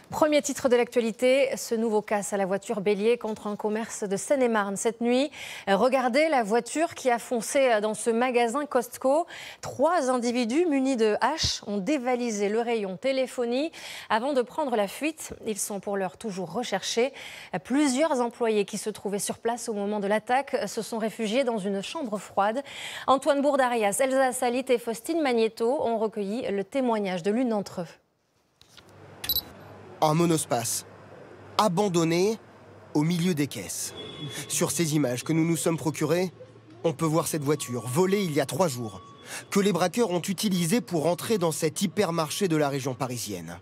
Premier titre de l'actualité, ce nouveau casse à la voiture bélier contre un commerce de Seine-et-Marne. Cette nuit, regardez la voiture qui a foncé dans ce magasin Costco. 3 individus munis de haches ont dévalisé le rayon téléphonie avant de prendre la fuite. Ils sont pour l'heure toujours recherchés. Plusieurs employés qui se trouvaient sur place au moment de l'attaque se sont réfugiés dans une chambre froide. Antoine Bourdarias, Elsa Salit et Faustine Magnéto ont recueilli le témoignage de l'une d'entre eux. Un monospace, abandonné au milieu des caisses. Sur ces images que nous nous sommes procurées, on peut voir cette voiture volée il y a 3 jours, que les braqueurs ont utilisée pour entrer dans cet hypermarché de la région parisienne.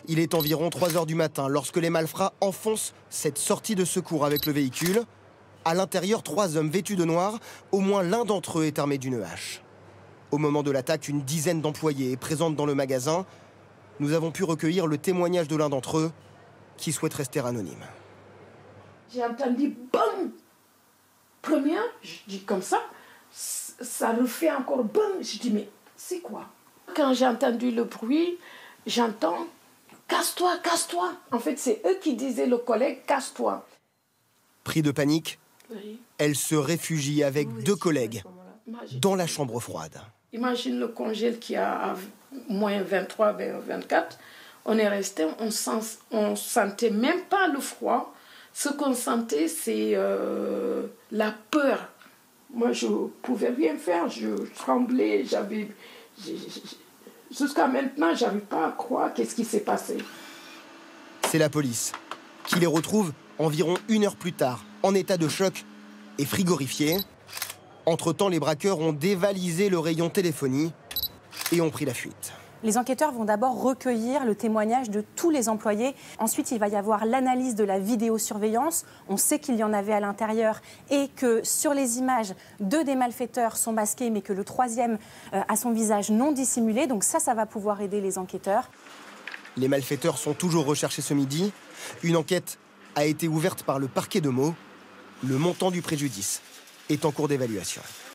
Il est environ 3 h du matin lorsque les malfrats enfoncent cette sortie de secours avec le véhicule. À l'intérieur, 3 hommes vêtus de noir, au moins l'un d'entre eux est armé d'une hache. Au moment de l'attaque, une dizaine d'employés est présente dans le magasin. Nous avons pu recueillir le témoignage de l'un d'entre eux qui souhaite rester anonyme. J'ai entendu BAM. Première, je dis comme ça refait encore BAM. Je dis mais c'est quoi? Quand j'ai entendu le bruit, j'entends casse-toi, casse-toi. En fait, c'est eux qui disaient le collègue casse-toi. Pris de panique, Oui. elle se réfugie avec 2 collègues dans la chambre froide. Imagine le congèle qui a moins 23, 24. On est resté, on sentait même pas le froid. Ce qu'on sentait, c'est la peur. Moi, je pouvais rien faire. Je tremblais. Jusqu'à maintenant, j'arrive pas à croire qu'est-ce qui s'est passé. C'est la police qui les retrouve environ 1 heure plus tard, en état de choc et frigorifiés. Entre-temps, les braqueurs ont dévalisé le rayon téléphonie et ont pris la fuite. Les enquêteurs vont d'abord recueillir le témoignage de tous les employés. Ensuite, il va y avoir l'analyse de la vidéosurveillance. On sait qu'il y en avait à l'intérieur et que sur les images, 2 des malfaiteurs sont masqués, mais que le 3e a son visage non dissimulé. Donc ça va pouvoir aider les enquêteurs. Les malfaiteurs sont toujours recherchés ce midi. Une enquête a été ouverte par le parquet de Meaux. Le montant du préjudice est en cours d'évaluation.